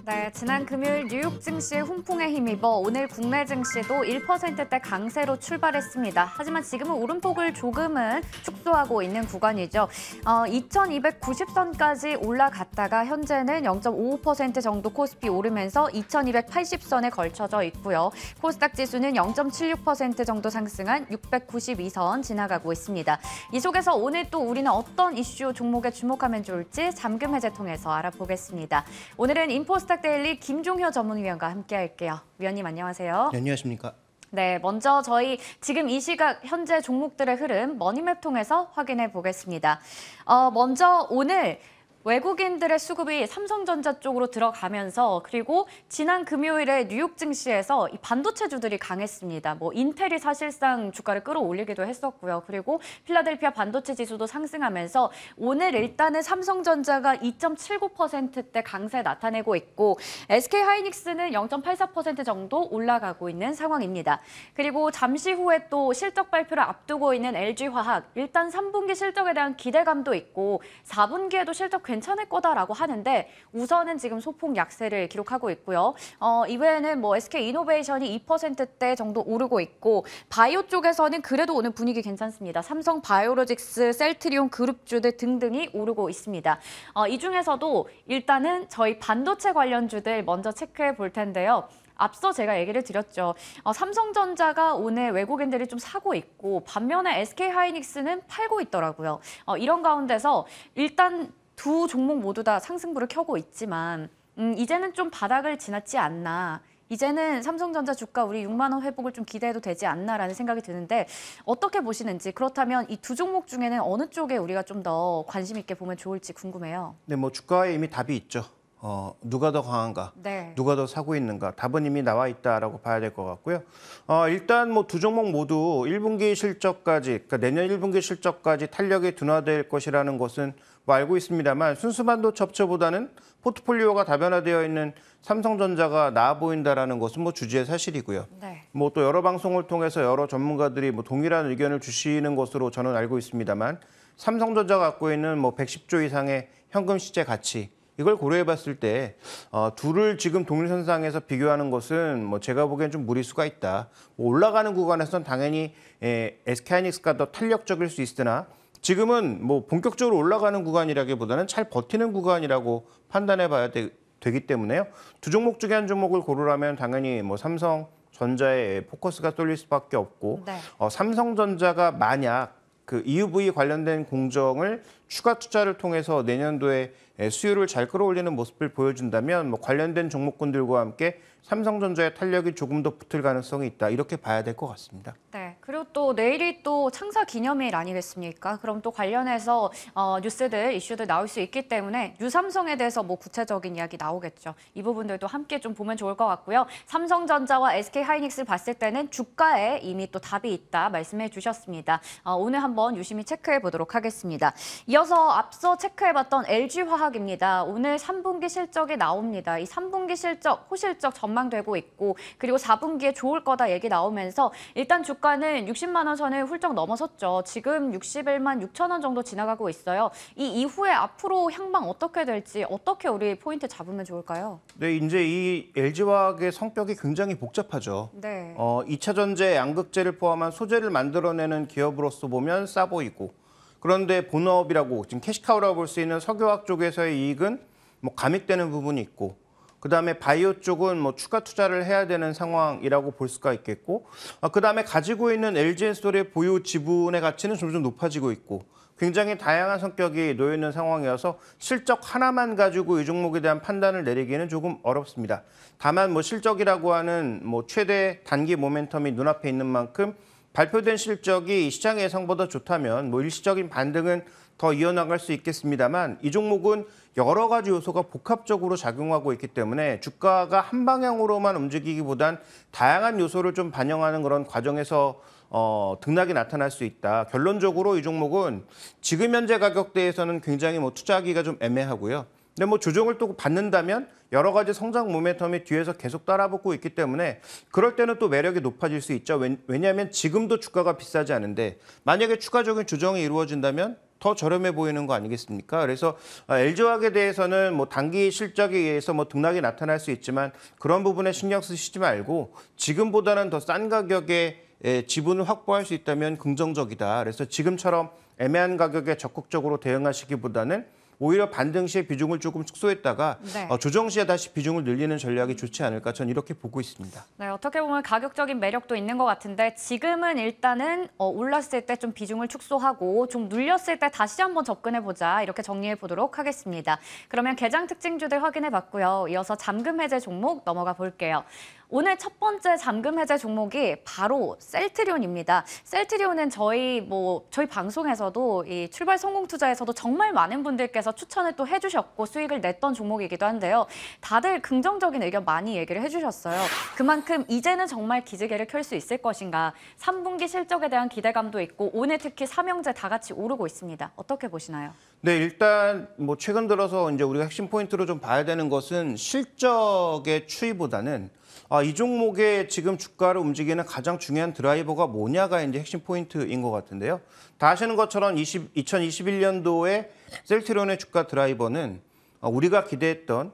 네, 지난 금요일 뉴욕 증시의 훈풍에 힘입어 오늘 국내 증시도 1%대 강세로 출발했습니다. 하지만 지금은 오름폭을 조금은 축소하고 있는 구간이죠. 2290선까지 올라갔다가 현재는 0.55% 정도 코스피 오르면서 2280선에 걸쳐져 있고요. 코스닥 지수는 0.76% 정도 상승한 692선 지나가고 있습니다. 이 속에서 오늘 또 우리는 어떤 이슈 종목에 주목하면 좋을지 잠금 해제 통해서 알아보겠습니다. 오늘은 인포스닥 데일리 김종효 전문위원과 함께할게요. 위원님 안녕하세요. 네, 안녕하십니까. 네, 먼저 저희 지금 이 시각 현재 종목들의 흐름 머니맵 통해서 확인해 보겠습니다. 먼저 오늘 외국인들의 수급이 삼성전자 쪽으로 들어가면서 그리고 지난 금요일에 뉴욕 증시에서 이 반도체주들이 강했습니다. 인텔이 사실상 주가를 끌어올리기도 했었고요. 그리고 필라델피아 반도체 지수도 상승하면서 오늘 일단은 삼성전자가 2.79%대 강세 나타내고 있고 SK하이닉스는 0.84% 정도 올라가고 있는 상황입니다. 그리고 잠시 후에 또 실적 발표를 앞두고 있는 LG화학 일단 3분기 실적에 대한 기대감도 있고 4분기에도 실적 괜찮을 거다라고 하는데 우선은 지금 소폭 약세를 기록하고 있고요. 이외에는 SK이노베이션이 2%대 정도 오르고 있고 바이오 쪽에서는 그래도 오늘 분위기 괜찮습니다. 삼성 바이오로직스, 셀트리온 그룹주들 등등이 오르고 있습니다. 이 중에서도 일단은 저희 반도체 관련주들 먼저 체크해 볼 텐데요. 앞서 제가 얘기를 드렸죠. 삼성전자가 오늘 외국인들이 좀 사고 있고 반면에 SK하이닉스는 팔고 있더라고요. 이런 가운데서 일단 두 종목 모두 다 상승부를 켜고 있지만 이제는 좀 바닥을 지났지 않나. 이제는 삼성전자 주가 우리 6만 원 회복을 좀 기대해도 되지 않나라는 생각이 드는데 어떻게 보시는지 그렇다면 이 두 종목 중에는 어느 쪽에 우리가 좀 더 관심 있게 보면 좋을지 궁금해요. 네, 주가에 이미 답이 있죠. 누가 더 강한가, 네. 누가 더 사고 있는가, 답은 이미 나와 있다라고 봐야 될 것 같고요. 일단 두 종목 모두 1분기 실적까지, 그러니까 내년 1분기 실적까지 탄력이 둔화될 것이라는 것은 알고 있습니다만 순수 반도체 업체보다는 포트폴리오가 다변화되어 있는 삼성전자가 나아 보인다라는 것은 주지의 사실이고요. 네. 또 여러 방송을 통해서 여러 전문가들이 동일한 의견을 주시는 것으로 저는 알고 있습니다만 삼성전자가 갖고 있는 110조 이상의 현금 시제 가치 이걸 고려해 봤을 때 둘을 지금 동일선상에서 비교하는 것은 제가 보기엔 좀 무리수가 있다. 올라가는 구간에서는 당연히 SK하이닉스가 더 탄력적일 수 있으나 지금은 본격적으로 올라가는 구간이라기보다는 잘 버티는 구간이라고 판단해 봐야 되기 때문에요. 두 종목 중에 한 종목을 고르라면 당연히 삼성전자에 포커스가 쏠릴 수밖에 없고 네. 삼성전자가 만약 그 EUV 관련된 공정을 추가 투자를 통해서 내년도에 수요를 잘 끌어올리는 모습을 보여준다면 관련된 종목군들과 함께 삼성전자의 탄력이 조금 더 붙을 가능성이 있다. 이렇게 봐야 될 것 같습니다. 네, 그리고 또 내일이 또 창사 기념일 아니겠습니까? 그럼 또 관련해서 뉴스들, 이슈들 나올 수 있기 때문에 유삼성에 대해서 구체적인 이야기 나오겠죠. 이 부분들도 함께 좀 보면 좋을 것 같고요. 삼성전자와 SK하이닉스를 봤을 때는 주가에 이미 또 답이 있다 말씀해 주셨습니다. 오늘 한번 유심히 체크해 보도록 하겠습니다. 이어서 앞서 체크해봤던 LG화학입니다. 오늘 3분기 실적이 나옵니다. 이 3분기 실적, 호실적 전망되고 있고 그리고 4분기에 좋을 거다 얘기 나오면서 일단 주가는 60만 원 선을 훌쩍 넘어섰죠. 지금 61만 6천 원 정도 지나가고 있어요. 이 이후에 앞으로 향방 어떻게 될지 어떻게 우리 포인트 잡으면 좋을까요? 네, 이제 이 LG화학의 성격이 굉장히 복잡하죠. 네. 2차 전지 양극재를 포함한 소재를 만들어내는 기업으로서 보면 싸 보이고 그런데 본업이라고 지금 캐시카우라고 볼 수 있는 석유화학 쪽에서의 이익은 감익되는 부분이 있고 그다음에 바이오 쪽은 추가 투자를 해야 되는 상황이라고 볼 수가 있겠고 그다음에 가지고 있는 LG엔솔의 보유 지분의 가치는 점점 높아지고 있고 굉장히 다양한 성격이 놓여 있는 상황이어서 실적 하나만 가지고 이 종목에 대한 판단을 내리기는 조금 어렵습니다. 다만 실적이라고 하는 최대 단기 모멘텀이 눈앞에 있는 만큼 발표된 실적이 시장 예상보다 좋다면 일시적인 반등은 더 이어나갈 수 있겠습니다만 이 종목은 여러 가지 요소가 복합적으로 작용하고 있기 때문에 주가가 한 방향으로만 움직이기보단 다양한 요소를 좀 반영하는 그런 과정에서 등락이 나타날 수 있다. 결론적으로 이 종목은 지금 현재 가격대에서는 굉장히 투자하기가 좀 애매하고요. 근데 조정을 또 받는다면 여러 가지 성장 모멘텀이 뒤에서 계속 따라붙고 있기 때문에 그럴 때는 또 매력이 높아질 수 있죠. 왜냐하면 지금도 주가가 비싸지 않은데 만약에 추가적인 조정이 이루어진다면 더 저렴해 보이는 거 아니겠습니까? 그래서 LG화학에 대해서는 뭐 단기 실적에 의해서 뭐 등락이 나타날 수 있지만 그런 부분에 신경 쓰시지 말고 지금보다는 더 싼 가격에 지분을 확보할 수 있다면 긍정적이다. 그래서 지금처럼 애매한 가격에 적극적으로 대응하시기보다는 오히려 반등 시에 비중을 조금 축소했다가 네. 조정 시에 다시 비중을 늘리는 전략이 좋지 않을까 저는 이렇게 보고 있습니다. 네, 어떻게 보면 가격적인 매력도 있는 것 같은데 지금은 일단은 올랐을 때 좀 비중을 축소하고 좀 눌렸을 때 다시 한번 접근해보자 이렇게 정리해 보도록 하겠습니다. 그러면 개장 특징주들 확인해 봤고요. 이어서 잠금 해제 종목 넘어가 볼게요. 오늘 첫 번째 잠금 해제 종목이 바로 셀트리온입니다. 셀트리온은 저희 방송에서도 이 출발 성공 투자에서도 정말 많은 분들께서 추천을 또 해주셨고 수익을 냈던 종목이기도 한데요. 다들 긍정적인 의견 많이 얘기를 해주셨어요. 그만큼 이제는 정말 기지개를 켤 수 있을 것인가. 3분기 실적에 대한 기대감도 있고 오늘 특히 삼형제 다 같이 오르고 있습니다. 어떻게 보시나요? 네, 일단 뭐 최근 들어서 이제 우리가 핵심 포인트로 좀 봐야 되는 것은 실적의 추이보다는 이 종목의 지금 주가를 움직이는 가장 중요한 드라이버가 뭐냐가 이제 핵심 포인트인 것 같은데요. 다 아시는 것처럼 2021년도에 셀트리온의 주가 드라이버는 우리가 기대했던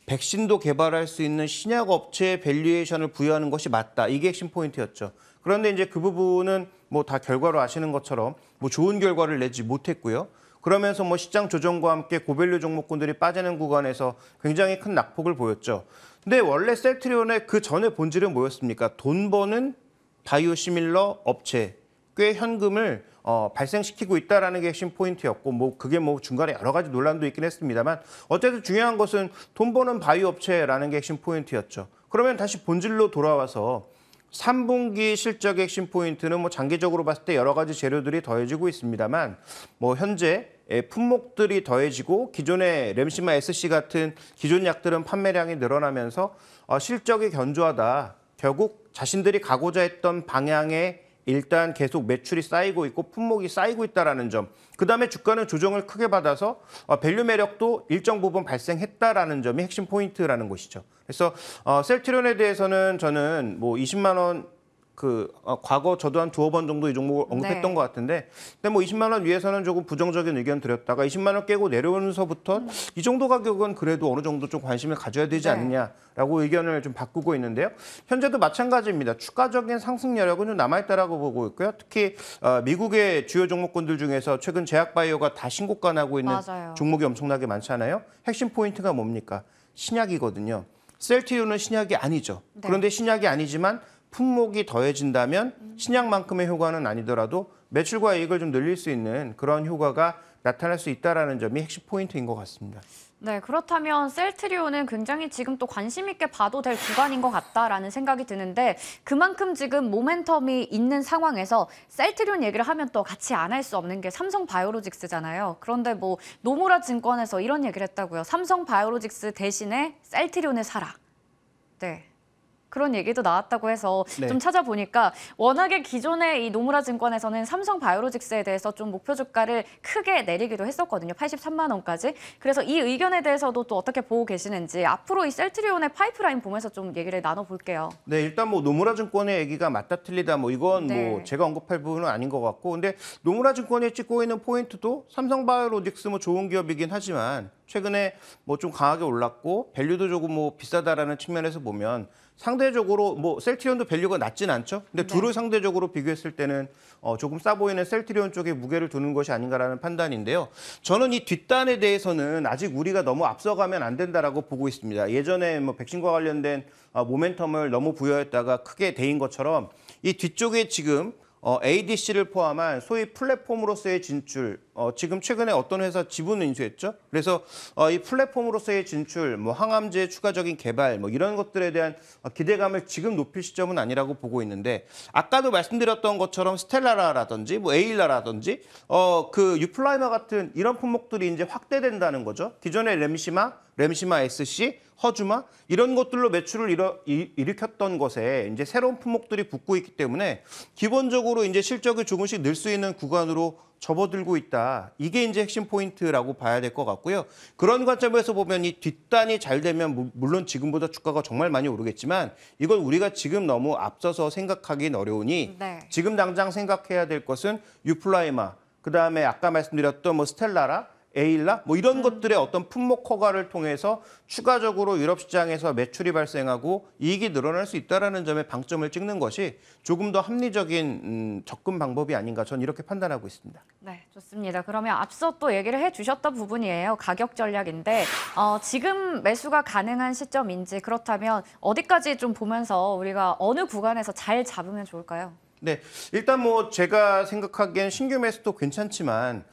백신도 개발할 수 있는 신약 업체에 밸류에이션을 부여하는 것이 맞다. 이게 핵심 포인트였죠. 그런데 이제 그 부분은 뭐 다 결과로 아시는 것처럼 뭐 좋은 결과를 내지 못했고요. 그러면서 뭐 시장 조정과 함께 고밸류 종목군들이 빠지는 구간에서 굉장히 큰 낙폭을 보였죠. 근데 원래 셀트리온의 그 전에 본질은 뭐였습니까? 돈 버는 바이오시밀러 업체, 꽤 현금을 발생시키고 있다라는 게 핵심 포인트였고, 뭐 그게 뭐 중간에 여러 가지 논란도 있긴 했습니다만 어쨌든 중요한 것은 돈 버는 바이오 업체라는 게 핵심 포인트였죠. 그러면 다시 본질로 돌아와서 3분기 실적의 핵심 포인트는 뭐 장기적으로 봤을 때 여러 가지 재료들이 더해지고 있습니다만 뭐 현재 품목들이 더해지고 기존의 램시마 SC 같은 기존 약들은 판매량이 늘어나면서 실적이 견조하다. 결국 자신들이 가고자 했던 방향에 일단 계속 매출이 쌓이고 있고 품목이 쌓이고 있다라는 점. 그다음에 주가는 조정을 크게 받아서 밸류 매력도 일정 부분 발생했다라는 점이 핵심 포인트라는 것이죠. 그래서 셀트리온에 대해서는 저는 뭐 20만 원 과거 저도 한 두어 번 정도 이 종목을 언급했던 네. 것 같은데, 근데 뭐 20만 원 위에서는 조금 부정적인 의견 드렸다가 20만 원 깨고 내려오면서부터 이 정도 가격은 그래도 어느 정도 좀 관심을 가져야 되지 네. 않느냐라고 의견을 좀 바꾸고 있는데요. 현재도 마찬가지입니다. 추가적인 상승 여력은 좀 남아있다라고 보고 있고요. 특히 미국의 주요 종목군들 중에서 최근 제약바이오가 다 신고가 나고 있는 맞아요. 종목이 엄청나게 많잖아요. 핵심 포인트가 뭡니까? 신약이거든요. 셀트리온은 신약이 아니죠. 네. 그런데 신약이 아니지만 품목이 더해진다면 신약만큼의 효과는 아니더라도 매출과 이익을 좀 늘릴 수 있는 그런 효과가 나타날 수 있다는 점이 핵심 포인트인 것 같습니다. 네, 그렇다면 셀트리온은 굉장히 지금 또 관심 있게 봐도 될 구간인 것 같다라는 생각이 드는데 그만큼 지금 모멘텀이 있는 상황에서 셀트리온 얘기를 하면 또 같이 안 할 수 없는 게 삼성바이오로직스잖아요. 그런데 뭐 노무라 증권에서 이런 얘기를 했다고요. 삼성바이오로직스 대신에 셀트리온을 사라. 네. 그런 얘기도 나왔다고 해서 네. 좀 찾아보니까 워낙에 기존의 이 노무라 증권에서는 삼성바이오로직스에 대해서 좀 목표 주가를 크게 내리기도 했었거든요. 83만 원까지. 그래서 이 의견에 대해서도 또 어떻게 보고 계시는지 앞으로 이 셀트리온의 파이프라인 보면서 좀 얘기를 나눠볼게요. 네, 일단 뭐 노무라 증권의 얘기가 맞다 틀리다 뭐 이건 네. 뭐 제가 언급할 부분은 아닌 것 같고, 근데 노무라 증권이 찍고 있는 포인트도 삼성바이오로직스 뭐 좋은 기업이긴 하지만 최근에 뭐 좀 강하게 올랐고 밸류도 조금 뭐 비싸다라는 측면에서 보면 상대적으로 뭐 셀트리온도 밸류가 낮진 않죠. 근데 둘을 상대적으로 비교했을 때는 조금 싸 보이는 셀트리온 쪽에 무게를 두는 것이 아닌가라는 판단인데요. 저는 이 뒷단에 대해서는 아직 우리가 너무 앞서가면 안 된다라고 보고 있습니다. 예전에 뭐 백신과 관련된 모멘텀을 너무 부여했다가 크게 데인 것처럼 이 뒤쪽에 지금 ADC를 포함한 소위 플랫폼으로서의 진출, 지금 최근에 어떤 회사 지분 인수했죠? 그래서 이 플랫폼으로서의 진출, 뭐 항암제 추가적인 개발, 뭐 이런 것들에 대한 기대감을 지금 높일 시점은 아니라고 보고 있는데, 아까도 말씀드렸던 것처럼 스텔라라든지 뭐 에일라라든지 그 유플라이마 같은 이런 품목들이 이제 확대된다는 거죠. 기존의 램시마 SC, 허주마 이런 것들로 매출을 일으켰던 것에 이제 새로운 품목들이 붙고 있기 때문에 기본적으로 이제 실적을 조금씩 늘 수 있는 구간으로 접어들고 있다. 이게 이제 핵심 포인트라고 봐야 될 것 같고요. 그런 관점에서 보면 이 뒷단이 잘 되면 물론 지금보다 주가가 정말 많이 오르겠지만 이건 우리가 지금 너무 앞서서 생각하기는 어려우니 네. 지금 당장 생각해야 될 것은 유플라이마, 그다음에 아까 말씀드렸던 뭐 스텔라라, 에일라 뭐 이런 것들의 어떤 품목 허가를 통해서 추가적으로 유럽 시장에서 매출이 발생하고 이익이 늘어날 수 있다라는 점에 방점을 찍는 것이 조금 더 합리적인 접근 방법이 아닌가 저는 이렇게 판단하고 있습니다. 네, 좋습니다. 그러면 앞서 또 얘기를 해주셨던 부분이에요. 가격 전략인데 지금 매수가 가능한 시점인지 그렇다면 어디까지 좀 보면서 우리가 어느 구간에서 잘 잡으면 좋을까요? 네, 일단 뭐 제가 생각하기엔 신규 매수도 괜찮지만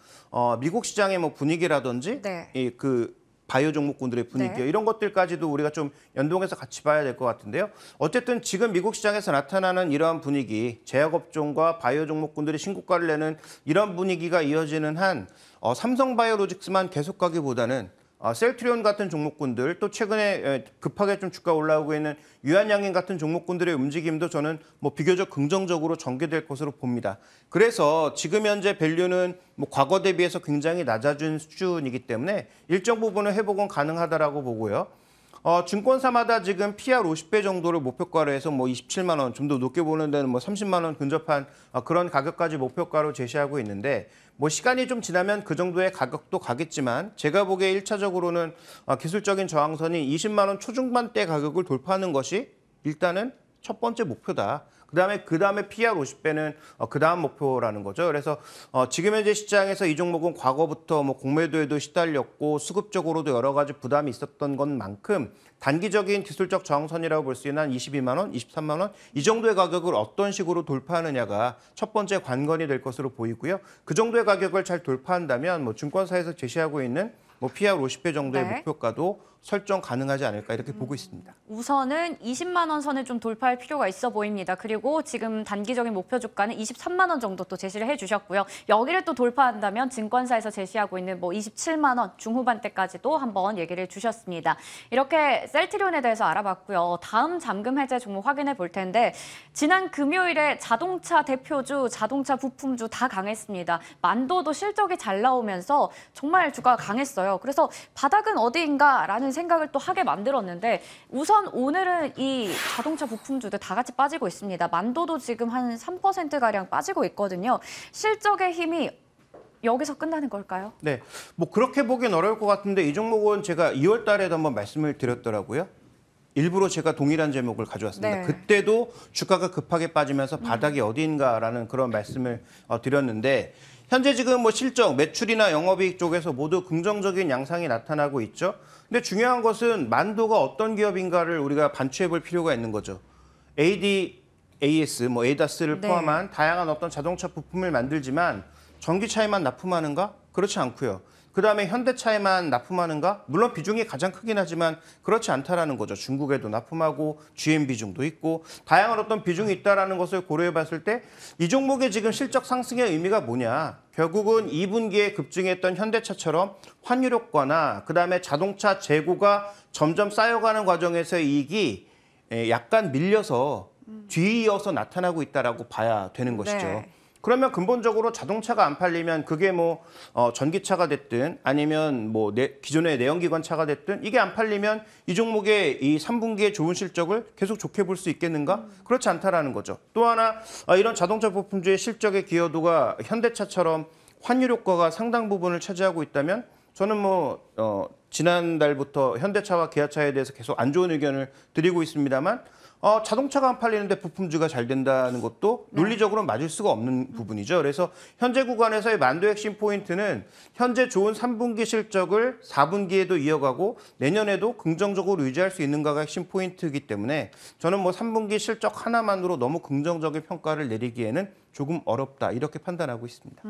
미국 시장의 뭐 분위기라든지 네. 이 그 바이오 종목군들의 분위기 네. 이런 것들까지도 우리가 좀 연동해서 같이 봐야 될 것 같은데요. 어쨌든 지금 미국 시장에서 나타나는 이러한 분위기, 제약업종과 바이오 종목군들이 신고가를 내는 이런 분위기가 이어지는 한 삼성바이오로직스만 계속 가기보다는 셀트리온 같은 종목군들 또 최근에 급하게 좀 주가 올라오고 있는 유한양행 같은 종목군들의 움직임도 저는 뭐 비교적 긍정적으로 전개될 것으로 봅니다. 그래서 지금 현재 밸류는 뭐 과거 대비해서 굉장히 낮아진 수준이기 때문에 일정 부분은 회복은 가능하다라고 보고요. 증권사마다 지금 PR 50배 정도를 목표가로 해서 뭐 27만 원, 좀 더 높게 보는 데는 뭐 30만 원 근접한 그런 가격까지 목표가로 제시하고 있는데 뭐 시간이 좀 지나면 그 정도의 가격도 가겠지만 제가 보기에 1차적으로는 기술적인 저항선이 20만 원 초중반대 가격을 돌파하는 것이 일단은 첫 번째 목표다. 그다음에 PR 50배는 그다음 목표라는 거죠. 그래서 지금 현재 시장에서 이 종목은 과거부터 뭐 공매도에도 시달렸고 수급적으로도 여러 가지 부담이 있었던 것만큼 단기적인 기술적 저항선이라고 볼 수 있는 한 22만 원, 23만 원 이 정도의 가격을 어떤 식으로 돌파하느냐가 첫 번째 관건이 될 것으로 보이고요. 그 정도의 가격을 잘 돌파한다면 뭐 증권사에서 제시하고 있는 뭐 PR 50배 정도의 네. 목표가도 설정 가능하지 않을까 이렇게 보고 있습니다. 우선은 20만 원 선을 좀 돌파할 필요가 있어 보입니다. 그리고 지금 단기적인 목표 주가는 23만 원 정도 또 제시를 해주셨고요. 여기를 또 돌파한다면 증권사에서 제시하고 있는 뭐 27만 원 중후반대까지도 한번 얘기를 주셨습니다. 이렇게 셀트리온에 대해서 알아봤고요. 다음 잠금 해제 종목 확인해 볼 텐데 지난 금요일에 자동차 대표주, 자동차 부품주 다 강했습니다. 만도도 실적이 잘 나오면서 정말 주가가 강했어요. 그래서 바닥은 어디인가라는 생각을 또 하게 만들었는데 우선 오늘은 이 자동차 부품주들 다 같이 빠지고 있습니다. 만도도 지금 한 3%가량 빠지고 있거든요. 실적의 힘이 여기서 끝나는 걸까요? 네, 뭐 그렇게 보기엔 어려울 것 같은데 이 종목은 제가 2월 달에도 한번 말씀을 드렸더라고요. 일부러 제가 동일한 제목을 가져왔습니다. 네. 그때도 주가가 급하게 빠지면서 바닥이 어디인가라는 그런 말씀을 드렸는데 현재 지금 뭐 실적, 매출이나 영업이익 쪽에서 모두 긍정적인 양상이 나타나고 있죠. 근데 중요한 것은 만도가 어떤 기업인가를 우리가 반추해 볼 필요가 있는 거죠. ADAS, 뭐 ADAS를 네. 포함한 다양한 어떤 자동차 부품을 만들지만 전기차에만 납품하는가? 그렇지 않고요. 그다음에 현대차에만 납품하는가? 물론 비중이 가장 크긴 하지만 그렇지 않다라는 거죠. 중국에도 납품하고 GM 비중도 있고 다양한 어떤 비중이 있다라는 것을 고려해 봤을 때 이 종목의 지금 실적 상승의 의미가 뭐냐? 결국은 2분기에 급증했던 현대차처럼 환율 효과나 그다음에 자동차 재고가 점점 쌓여가는 과정에서의 이익이 약간 밀려서 뒤이어서 나타나고 있다라고 봐야 되는 것이죠. 네. 그러면 근본적으로 자동차가 안 팔리면 그게 뭐 전기차가 됐든 아니면 뭐 기존의 내연기관차가 됐든 이게 안 팔리면 이 종목의 이 3분기에 좋은 실적을 계속 좋게 볼 수 있겠는가? 그렇지 않다라는 거죠. 또 하나 이런 자동차 부품주의 실적의 기여도가 현대차처럼 환율 효과가 상당 부분을 차지하고 있다면 저는 뭐 지난달부터 현대차와 기아차에 대해서 계속 안 좋은 의견을 드리고 있습니다만 자동차가 안 팔리는데 부품주가 잘 된다는 것도 논리적으로 맞을 수가 없는 부분이죠. 그래서 현재 구간에서의 만도 핵심 포인트는 현재 좋은 3분기 실적을 4분기에도 이어가고 내년에도 긍정적으로 유지할 수 있는가가 핵심 포인트이기 때문에 저는 뭐 3분기 실적 하나만으로 너무 긍정적인 평가를 내리기에는 조금 어렵다 이렇게 판단하고 있습니다.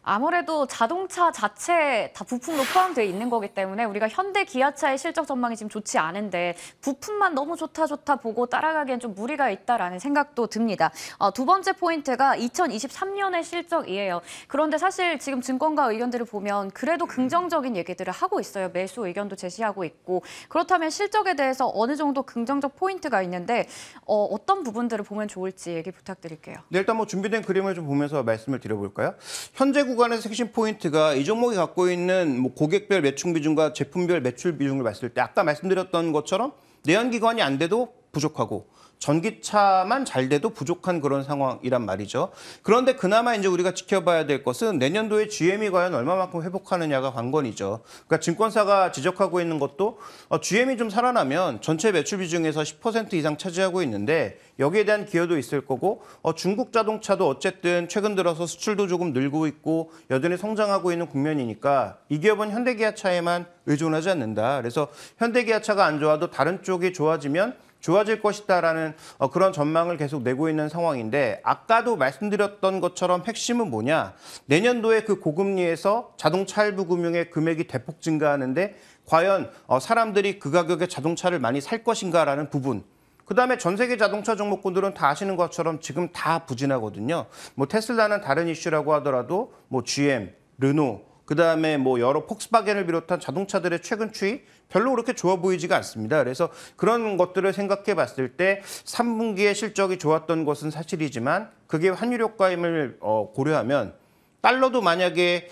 아무래도 자동차 자체 다 부품도 포함되어 있는 거기 때문에 우리가 현대 기아차의 실적 전망이 지금 좋지 않은데 부품만 너무 좋다 보고 따라가기엔 좀 무리가 있다라는 생각도 듭니다. 두 번째 포인트가 2023년의 실적이에요. 그런데 사실 지금 증권가 의견들을 보면 그래도 긍정적인 얘기들을 하고 있어요. 매수 의견도 제시하고 있고 그렇다면 실적에 대해서 어느 정도 긍정적 포인트가 있는데 어떤 부분들을 보면 좋을지 얘기 부탁드릴게요. 네, 일단 뭐 준비된 그림을 좀 보면서 말씀을 드려볼까요? 현재 구간에서 핵심 포인트가 이 종목이 갖고 있는 뭐 고객별 매출 비중과 제품별 매출 비중을 봤을 때 아까 말씀드렸던 것처럼 내연기관이 안 돼도 부족하고 전기차만 잘 돼도 부족한 그런 상황이란 말이죠. 그런데 그나마 이제 우리가 지켜봐야 될 것은 내년도에 GM이 과연 얼마만큼 회복하느냐가 관건이죠. 그러니까 증권사가 지적하고 있는 것도 GM이 좀 살아나면 전체 매출 비중에서 10% 이상 차지하고 있는데 여기에 대한 기여도 있을 거고 중국 자동차도 어쨌든 최근 들어서 수출도 조금 늘고 있고 여전히 성장하고 있는 국면이니까 이 기업은 현대기아차에만 의존하지 않는다. 그래서 현대기아차가 안 좋아도 다른 쪽이 좋아지면 좋아질 것이다라는 그런 전망을 계속 내고 있는 상황인데 아까도 말씀드렸던 것처럼 핵심은 뭐냐. 내년도에 그 고금리에서 자동차 할부 금융의 금액이 대폭 증가하는데 과연 사람들이 그 가격에 자동차를 많이 살 것인가라는 부분. 그다음에 전 세계 자동차 종목군들은 다 아시는 것처럼 지금 다 부진하거든요. 뭐 테슬라는 다른 이슈라고 하더라도 뭐 GM, 르노, 그다음에 뭐 여러 폭스바겐을 비롯한 자동차들의 최근 추이 별로 그렇게 좋아 보이지가 않습니다. 그래서 그런 것들을 생각해 봤을 때 3분기에 실적이 좋았던 것은 사실이지만 그게 환율 효과임을 고려하면 달러도 만약에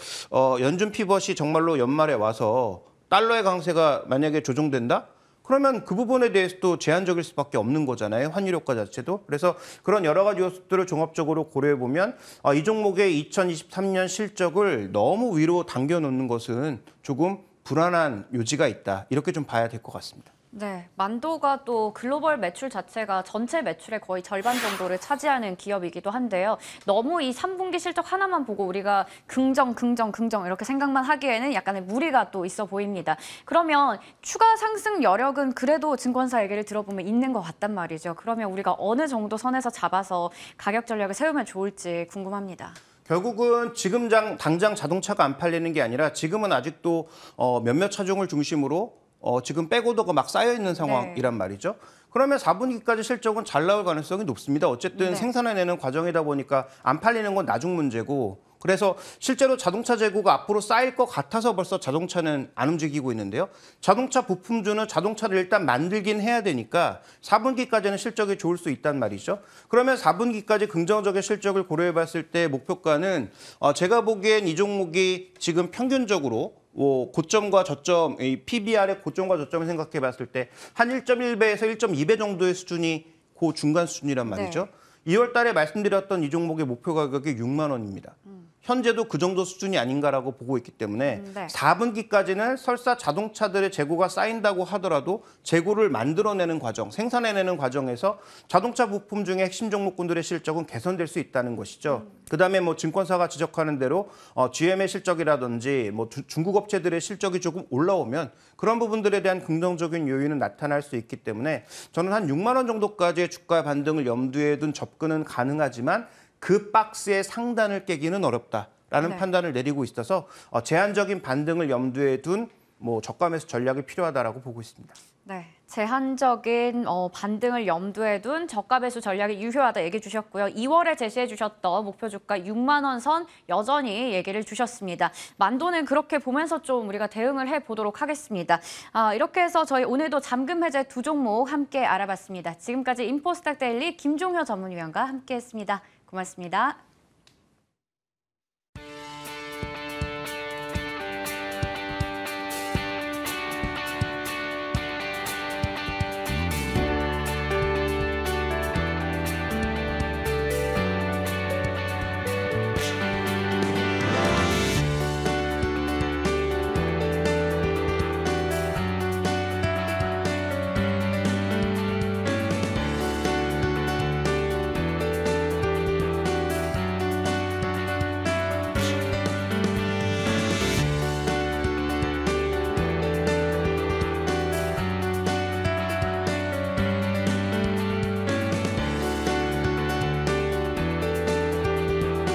연준 피벗이 정말로 연말에 와서 달러의 강세가 만약에 조정된다? 그러면 그 부분에 대해서도 제한적일 수밖에 없는 거잖아요. 환율 효과 자체도. 그래서 그런 여러 가지 요소들을 종합적으로 고려해 보면 이 종목의 2023년 실적을 너무 위로 당겨놓는 것은 조금 불안한 요지가 있다. 이렇게 좀 봐야 될 것 같습니다. 네, 만도가 또 글로벌 매출 자체가 전체 매출의 거의 절반 정도를 차지하는 기업이기도 한데요. 너무 이 3분기 실적 하나만 보고 우리가 긍정 이렇게 생각만 하기에는 약간의 무리가 또 있어 보입니다. 그러면 추가 상승 여력은 그래도 증권사 얘기를 들어보면 있는 것 같단 말이죠. 그러면 우리가 어느 정도 선에서 잡아서 가격 전략을 세우면 좋을지 궁금합니다. 결국은 지금 당장 자동차가 안 팔리는 게 아니라 지금은 아직도 몇몇 차종을 중심으로 지금 백오더가 막 쌓여 있는 상황이란 말이죠. 그러면 4분기까지 실적은 잘 나올 가능성이 높습니다. 어쨌든 생산해내는 과정이다 보니까 안 팔리는 건 나중 문제고 그래서 실제로 자동차 재고가 앞으로 쌓일 것 같아서 벌써 자동차는 안 움직이고 있는데요. 자동차 부품주는 자동차를 일단 만들긴 해야 되니까 4분기까지는 실적이 좋을 수 있단 말이죠. 그러면 4분기까지 긍정적인 실적을 고려해 봤을 때 목표가는 제가 보기엔 이 종목이 지금 평균적으로 고점과 저점, 이 PBR의 고점과 저점을 생각해 봤을 때 한 1.1배에서 1.2배 정도의 수준이 그 중간 수준이란 말이죠. 2월 달에 말씀드렸던 이 종목의 목표 가격이 6만 원입니다. 현재도 그 정도 수준이 아닌가라고 보고 있기 때문에 4분기까지는 설사 자동차들의 재고가 쌓인다고 하더라도 재고를 만들어내는 과정, 생산해내는 과정에서 자동차 부품 중에 핵심 종목군들의 실적은 개선될 수 있다는 것이죠. 그다음에 뭐 증권사가 지적하는 대로 GM의 실적이라든지 뭐 중국 업체들의 실적이 조금 올라오면 그런 부분들에 대한 긍정적인 요인은 나타날 수 있기 때문에 저는 한 6만 원 정도까지의 주가 반등을 염두에 둔 접근은 가능하지만 그 박스의 상단을 깨기는 어렵다라는 판단을 내리고 있어서 제한적인 반등을 염두에 둔 저가 매수 전략이 필요하다라고 보고 있습니다. 네, 제한적인 반등을 염두에 둔 저가 배수 전략이 유효하다 얘기해 주셨고요. 2월에 제시해 주셨던 목표 주가 6만 원 선 여전히 얘기를 주셨습니다. 만도는 그렇게 보면서 좀 우리가 대응을 해보도록 하겠습니다. 이렇게 해서 저희 오늘도 잠금 해제 두 종목 함께 알아봤습니다. 지금까지 인포스탁 데일리 김종효 전문위원과 함께했습니다. 고맙습니다.